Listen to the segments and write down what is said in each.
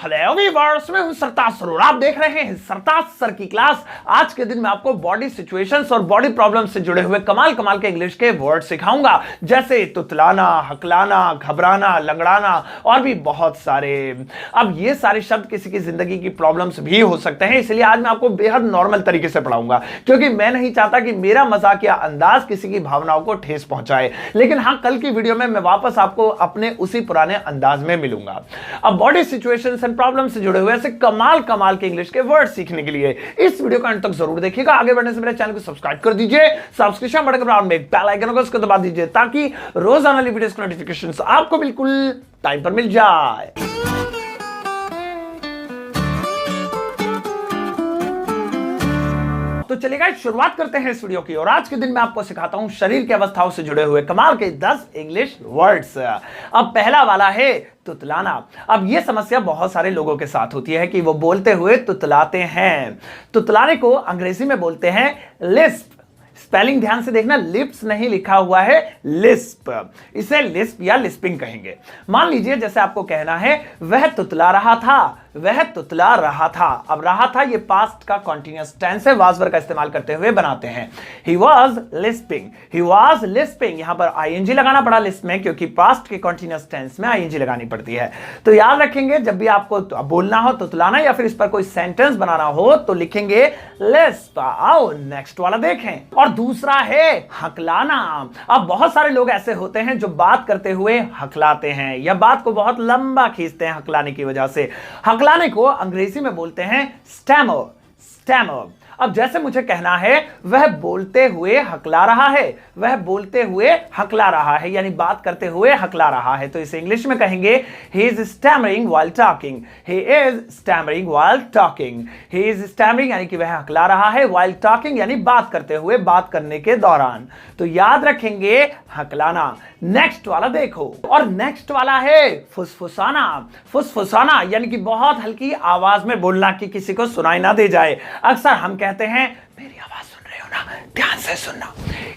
Hello viewers, मैं हूं सरताज sir और आप देख रहे हैं सरताज सर की क्लास। आज के दिन मैं आपको बॉडी सिचुएशंस और बॉडी प्रॉब्लम से जुड़े हुए कमाल कमाल के इंग्लिश के वर्ड सिखाऊंगा, जैसे तुतलाना, हकलाना, घबराना, लंगड़ाना और भी बहुत सारे। अब ये सारे शब्द किसी की जिंदगी की प्रॉब्लम्स भी हो सकते हैं, इसलिए आज मैं आपको बेहद नॉर्मल तरीके से पढ़ाऊंगा, क्योंकि मैं नहीं चाहता कि मेरा मजाकिया अंदाज किसी की भावनाओं को ठेस पहुंचाए। लेकिन हाँ, कल की वीडियो में मैं वापस आपको अपने उसी पुराने अंदाज में मिलूंगा। अब बॉडी सिचुएशंस एंड प्रॉब्लम से जुड़े हुए ऐसे कमाल कमाल के इंग्लिश के वर्ड सीखने के लिए इस वीडियो को अंत तक जरूर देखिएगा। आगे बढ़ने से मेरे चैनल को सब्सक्राइब कर दीजिए, सब्सक्रिप्शन बटन के बराबर में बेल आइकन को उसको दबा दीजिए, ताकि रोजाना वीडियोस के नोटिफिकेशंस आपको बिल्कुल टाइम पर मिल जाए। तो चलिएगा शुरुआत करते हैं इस वीडियो की, और आज के दिन मैं आपको सिखाता हूं शरीर की अवस्थाओं से जुड़े हुए कमाल के 10 इंग्लिश वर्ड्स। अब पहला वाला है तुतलाना। अब यह समस्या बहुत सारे लोगों के साथ होती है कि वो बोलते हुए तुतलाते हैं। तुतलाने को अंग्रेजी में बोलते हैं लिस्प। स्पेलिंग ध्यान से देखना, लिप्स नहीं लिखा हुआ है, लिस्प। इसे लिस्प या लिस्पिंग कहेंगे। मान लीजिए जैसे आपको कहना है वह तुतला रहा था, वह तुतला रहा था। अब रहा था ये पास्ट का कॉन्टिन्यूअस टेंस है, वाज वर्ब का इस्तेमाल करते हुए बनाते हैं। He was lisping, he was lisping. यहां पर आईएनजी लगाना पड़ा लिस्ट में, क्योंकि पास्ट के कॉन्टिन्यूअस टेंस में आईएनजी लगानी पड़ती है। तो याद रखेंगे, जब भी आपको बोलना हो तुतलाना या फिर इस पर कोई सेंटेंस बनाना हो तो लिखेंगे लिस्प। आओ नेक्स्ट वाला देखें। और दूसरा है हकलाना। अब बहुत सारे लोग ऐसे होते हैं जो बात करते हुए हकलाते हैं या बात को बहुत लंबा खींचते हैं हकलाने की वजह से। हकलाने को अंग्रेजी में बोलते हैं स्टैमर। स्टैमर। अब जैसे मुझे कहना है वह बोलते हुए हकला रहा है, वह बोलते हुए हकला रहा है, यानी बात करते हुए हकला रहा है, तो इसे इंग्लिश में कहेंगे he is stammering while talking। he is stammering while talking। he is stammering यानी कि वह हकला रहा है, while talking यानी बात करते हुए, बात करने के दौरान। तो याद रखेंगे हकलाना। नेक्स्ट वाला देखो, और नेक्स्ट वाला है फुसफुसाना। फुसफुसाना यानी कि बहुत हल्की आवाज में बोलना कि किसी को सुनाई ना दे जाए। अक्सर हम कहते हैं मेरी आवाज सुन रहे हो ना, ध्यान से सुनना।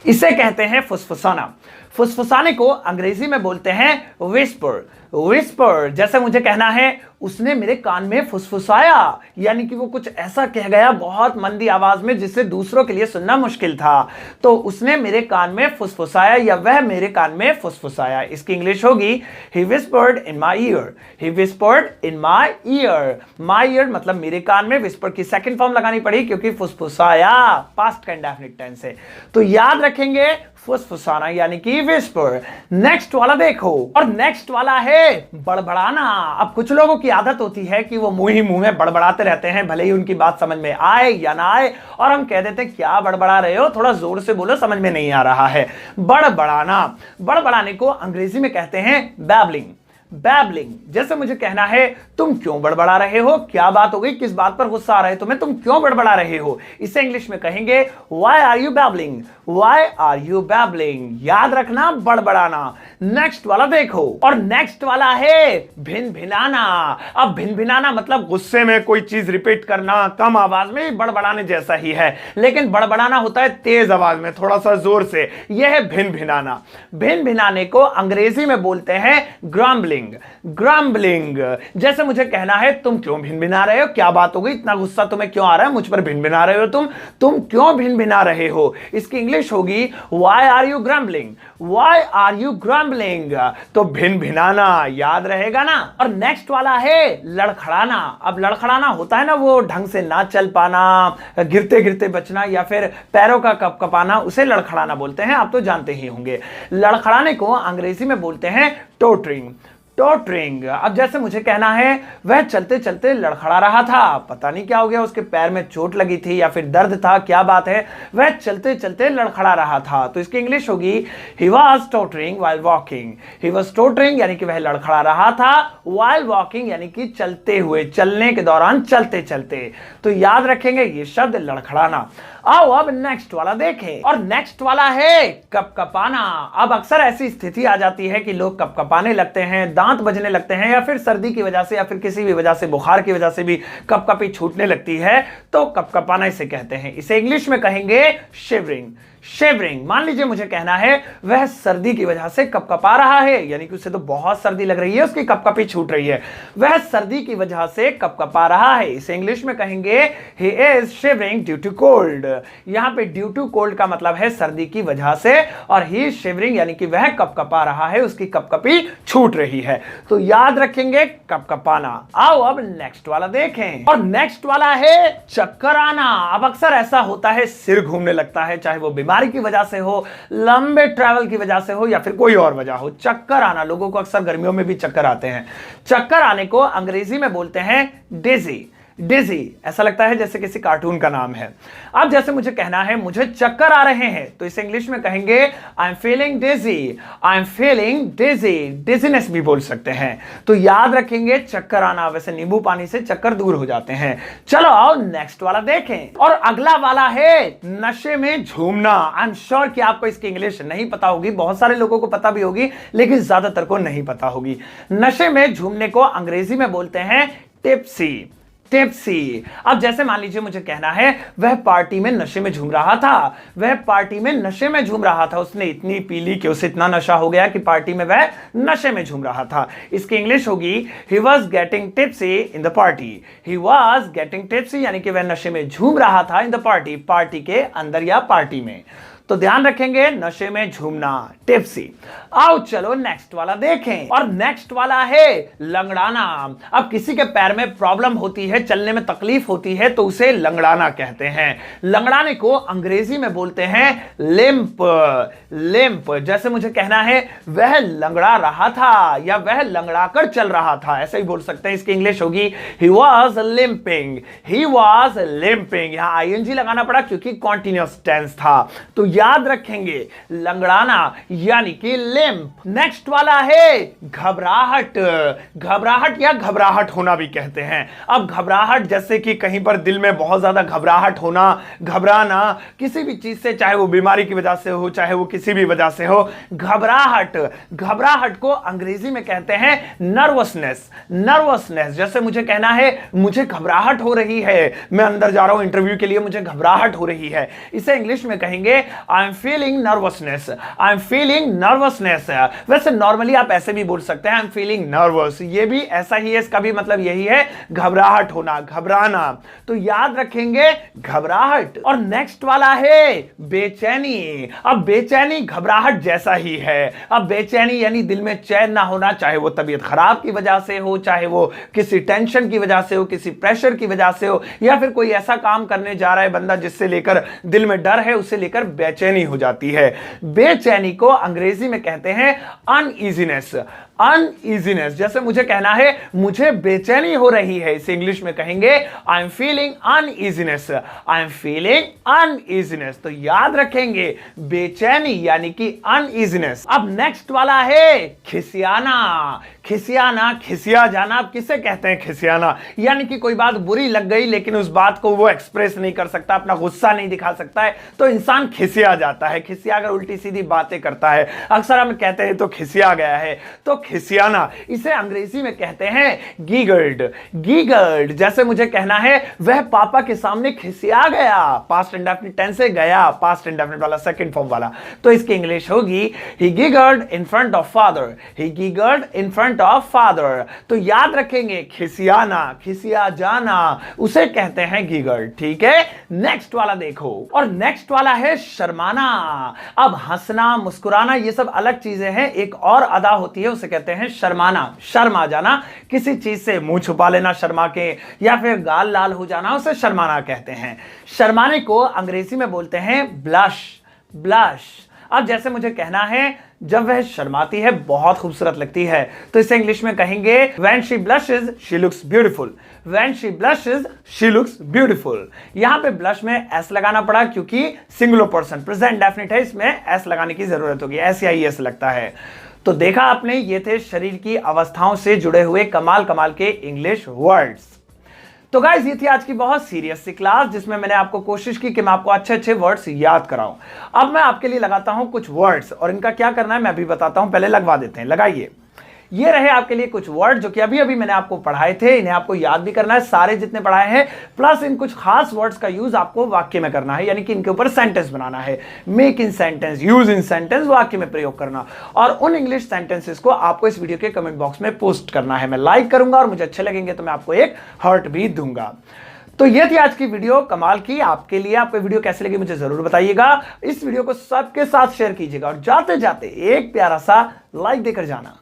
इसे कहते हैं फुसफुसाना। फुसफुसाने को अंग्रेजी में बोलते हैं विस्पर। विस्पर। जैसे मुझे कहना है उसने मेरे कान में फुसफुसाया, यानी कि वो कुछ ऐसा कह गया बहुत मंदी आवाज में जिससे दूसरों के लिए सुनना मुश्किल था। तो उसने मेरे कान में फुसफुसाया या वह मेरे कान में फुसफुसाया। इसकी इंग्लिश होगी he whispered in my ear। he whispered in my ear। my ear मतलब मेरे कान में, विस्पर की सेकंड फॉर्म लगानी पड़ी क्योंकि फुसफुसाया पास्ट का इंडेफिनिट टेंस है। तो याद रखेंगे फुसफुसाना यानी कि विस्पर। नेक्स्ट वाला देखो, और नेक्स्ट वाला है बड़बड़ाना। अब कुछ लोगों की आदत होती है कि वो मुंह ही मुंह में बड़बड़ाते रहते हैं, भले ही उनकी बात समझ में आए या ना आए, और हम कह देते हैं क्या बड़बड़ा रहे हो, थोड़ा जोर से बोलो, समझ में नहीं आ रहा है। बड़बड़ाना। बड़बड़ाने को अंग्रेजी में कहते हैं बैबलिंग। बैबलिंग। जैसे मुझे कहना है तुम क्यों बड़बड़ा रहे हो, क्या बात हो गई, किस बात पर गुस्सा आ रहा है तुम्हें, तुम क्यों बड़बड़ा रहे हो। इसे इंग्लिश में कहेंगे why are you babbling. Why are you babbling. याद रखना बड़बड़ाना। नेक्स्ट वाला देखो, और नेक्स्ट वाला है भिनभिनाना। अब भिनभिनाना मतलब गुस्से में कोई चीज रिपीट करना, कम आवाज में, बड़बड़ाने जैसा ही है, लेकिन बड़बड़ाना होता है तेज आवाज में, थोड़ा सा जोर से। यह है भिनभिनाना। भिनभिनाने को अंग्रेजी में बोलते हैं ग्रम्बलिंग। ग्रम्बलिंग। जैसे मुझे कहना है तुम क्यों भिनभिना रहे हो, क्या बात हो गई, इतना गुस्सा तुम्हें क्यों आ रहा है, मुझ पर भिनभिना रहे हो तुम क्यों भिनभिना रहे हो। इसकी इंग्लिश होगी why are you grumbling. Why are you grumbling. तो भिनभिनाना याद रहेगा ना। और नेक्स्ट वाला है लड़खड़ाना। अब लड़खड़ाना होता है ना वो ढंग से ना चल पाना, गिरते गिरते बचना या फिर पैरों का कपकपाना, उसे लड़खड़ाना बोलते हैं, आप तो जानते ही होंगे। लड़खड़ाने को अंग्रेजी में बोलते हैं टोटरिंग। टोटरिंग। अब जैसे मुझे कहना है वह चलते चलते लड़खड़ा रहा था, पता नहीं क्या हो गया, उसके पैर में चोट लगी थी या फिर दर्द था, क्या बात है, वह चलते चलते लड़खड़ा रहा था। तो इसकी इंग्लिश होगी he was tottering while walking। he was tottering यानी कि वह लड़खड़ा रहा था, while walking यानी कि चलते हुए, चलने के दौरान, चलते चलते। तो याद रखेंगे ये शब्द लड़खड़ाना। आओ अब नेक्स्ट वाला देखें, और नेक्स्ट वाला है कपकपाना। अब अक्सर ऐसी स्थिति आ जाती है कि लोग कपकपाने लगते हैं, दांत बजने लगते हैं, या फिर सर्दी की वजह से या फिर किसी भी वजह से, बुखार की वजह से भी कपकपी छूटने लगती है, तो कपकपाना इसे कहते हैं। इसे इंग्लिश में कहेंगे शिवरिंग। शेवरिंग, मान लीजिए मुझे कहना है वह सर्दी की वजह से कपकपा रहा है, यानी कि उसे तो बहुत सर्दी लग रही है, उसकी कपकपी छूट रही है, वह सर्दी की वजह से कपकपा रहा है। इसे इंग्लिश में कहेंगे he is shivering due to cold। यहां पे ड्यू टू कोल्ड का मतलब है सर्दी की वजह से, और he is shivering यानी कि वह कपकपा रहा है, उसकी कपकपी छूट रही है। तो याद रखेंगे कपकपाना। आओ अब नेक्स्ट वाला देखें, और नेक्स्ट वाला है चक्कर आना। अब अक्सर ऐसा होता है सिर घूमने लगता है, चाहे वो बीमारी की वजह से हो, लंबे ट्रैवल की वजह से हो, या फिर कोई और वजह हो। चक्कर आना, लोगों को अक्सर गर्मियों में भी चक्कर आते हैं। चक्कर आने को अंग्रेजी में बोलते हैं डिजी। डिजी ऐसा लगता है जैसे किसी कार्टून का नाम है। अब जैसे मुझे कहना है मुझे चक्कर आ रहे हैं, तो इसे इंग्लिश में कहेंगे I am feeling dizzy. I am feeling dizzy, dizziness भी बोल सकते हैं। तो याद रखेंगे चक्कर आना, वैसे नींबू पानी से चक्कर दूर हो जाते हैं। चलो आओ नेक्स्ट वाला देखें, और अगला वाला है नशे में झूमना। आई एम श्योर कि आपको इसकी इंग्लिश नहीं पता होगी, बहुत सारे लोगों को पता भी होगी, लेकिन ज्यादातर को नहीं पता होगी। नशे में झूमने को अंग्रेजी में बोलते हैं टिप्सी। टिप्सी। अब जैसे मान लीजिए मुझे कहना है वह पार्टी में नशे में झूम रहा था, वह पार्टी में नशे में झूम रहा था, उसने इतनी पी ली कि उसे इतना नशा हो गया कि पार्टी में वह नशे में झूम रहा था। इसकी इंग्लिश होगी he was getting tipsy in the party। he was getting tipsy यानी कि वह नशे में झूम रहा था in the party, पार्टी के अंदर या पार्टी में। तो ध्यान रखेंगे नशे में झूमना, टिप्सी। आओ चलो नेक्स्ट वाला देखें, और नेक्स्ट वाला है लंगड़ाना। अब किसी के पैर में प्रॉब्लम होती है, चलने में तकलीफ होती है, तो उसे लंगड़ाना कहते हैं। लंगड़ाने को अंग्रेजी में बोलते हैं लिम्प। लिम्प, जैसे मुझे कहना है वह लंगड़ा रहा था, या वह लंगड़ा कर चल रहा था, ऐसे ही बोल सकते हैं। इसकी इंग्लिश होगी he was limping। he was limping, यहां आईएनजी लगाना पड़ा क्योंकि कॉन्टिन्यूअस टेंस था। तो याद रखेंगे लंगड़ाना यानी कि लिम्प। नेक्स्ट वाला है घबराहट। घबराहट या घबराहट होना भी कहते हैं। अब घबराहट जैसे कि कहीं पर दिल में बहुत ज्यादा घबराहट होना, घबराना किसी भी चीज से, चाहे वो बीमारी की वजह से हो, चाहे वो किसी भी वजह से हो। घबराहट, घबराहट को अंग्रेजी में कहते हैं नर्वसनेस। नर्वसनेस, जैसे मुझे कहना है मुझे घबराहट हो रही है, मैं अंदर जा रहा हूं इंटरव्यू के लिए, मुझे घबराहट हो रही है, इसे इंग्लिश में कहेंगे I am feeling nervousness. I am feeling nervousness. वैसे नॉर्मली आप ऐसे भी बोल सकते हैं आई एम फीलिंग नर्वस, ये भी ऐसा ही है, इसका भी मतलब यही है घबराहट होना, घबराना। तो याद रखेंगे घबराहट। और नेक्स्ट वाला है बेचैनी। अब बेचैनी घबराहट जैसा ही है। अब बेचैनी यानी दिल में चैन ना होना, चाहे वो तबीयत खराब की वजह से हो, चाहे वो किसी टेंशन की वजह से हो, किसी प्रेशर की वजह से हो, या फिर कोई ऐसा काम करने जा रहा है बंदा जिससे लेकर दिल में डर है, उसे लेकर बेचैनी हो जाती है। बेचैनी को अंग्रेजी में कहते हैं अनईजीनेस। अनईजीनेस, जैसे मुझे कहना है मुझे बेचैनी हो रही है, इसे इंग्लिश में कहेंगे I am feeling uneasiness. I am feeling uneasiness. तो याद रखेंगे बेचैनी यानी कि अनईजीनेस। अब नेक्स्ट वाला है खिसियाना। खिसियाना, खिसिया जाना। अब किसे कहते हैं खिसियाना? यानी कि कोई बात बुरी लग गई लेकिन उस बात को वो एक्सप्रेस नहीं कर सकता, अपना गुस्सा नहीं दिखा सकता है, तो इंसान खिसिया जाता है। खिसिया अगर उल्टी सीधी बातें करता है, अक्सर हम कहते हैं तो खिसिया गया है, तो खिसियाना। इसे अंग्रेजी में कहते हैं गीगर्ड। गीगर्ड, जैसे मुझे कहना है वह पापा के सामने खिसिया गया, पास्ट इंडेफिनिट टेंस से गया, पास्ट इंडेफिनिट वाला सेकंड फॉर्म वाला, तो इसकी इंग्लिश होगी he giggled in front of father. He giggled in front of father. तो याद रखेंगे खिसियाना, खिसिया जाना, उसे कहते हैं गीगर्ड। ठीक है, नेक्स्ट वाला देखो, और नेक्स्ट वाला है शर्माना। अब हंसना, मुस्कुराना ये सब अलग चीजें हैं, एक और अदा होती है उसे कहते हैं शर्माना। शर्मा जाना, किसी चीज से मुंह छुपा लेना शर्मा के, या फिर गाल लाल हो जाना, उसे शर्माना कहते हैं। शर्माने को अंग्रेजी में बोलते हैं ब्लश। ब्लश। अब जैसे मुझे कहना है जब वह शर्माती है बहुत खूबसूरत लगती है, तो इसे इंग्लिश में कहेंगे when she blushes she looks beautiful। when she blushes she looks beautiful। यहां पे ब्लश में एस लगाना पड़ा क्योंकि सिंगुलर पर्सन प्रेजेंट डेफिनिट है, इसमें एस लगाने की जरूरत होगी, ऐसे ही एस लगता है। तो देखा आपने, ये थे शरीर की अवस्थाओं से जुड़े हुए कमाल कमाल के इंग्लिश वर्ड्स। तो गाइस ये थी आज की बहुत सीरियस सी क्लास जिसमें मैंने आपको कोशिश की कि मैं आपको अच्छे अच्छे वर्ड्स याद कराऊं। अब मैं आपके लिए लगाता हूं कुछ वर्ड्स, और इनका क्या करना है मैं भी बताता हूं, पहले लगवा देते हैं। लगाइए। ये रहे आपके लिए कुछ वर्ड जो कि अभी अभी मैंने आपको पढ़ाए थे, इन्हें आपको याद भी करना है, सारे जितने पढ़ाए हैं, प्लस इन कुछ खास वर्ड्स का यूज आपको वाक्य में करना है, यानी कि इनके ऊपर सेंटेंस बनाना है। Make in sentence, use in sentence, वाक्य में प्रयोग करना, और उन इंग्लिश सेंटेंसेस को आपको इस वीडियो के कमेंट बॉक्स में पोस्ट करना है। मैं लाइक करूंगा और मुझे अच्छे लगेंगे तो मैं आपको एक हार्ट भी दूंगा। तो ये थी आज की वीडियो कमाल की आपके लिए। आपको वीडियो कैसे लगी मुझे जरूर बताइएगा। इस वीडियो को सबके साथ शेयर कीजिएगा और जाते जाते एक प्यारा सा लाइक देकर जाना।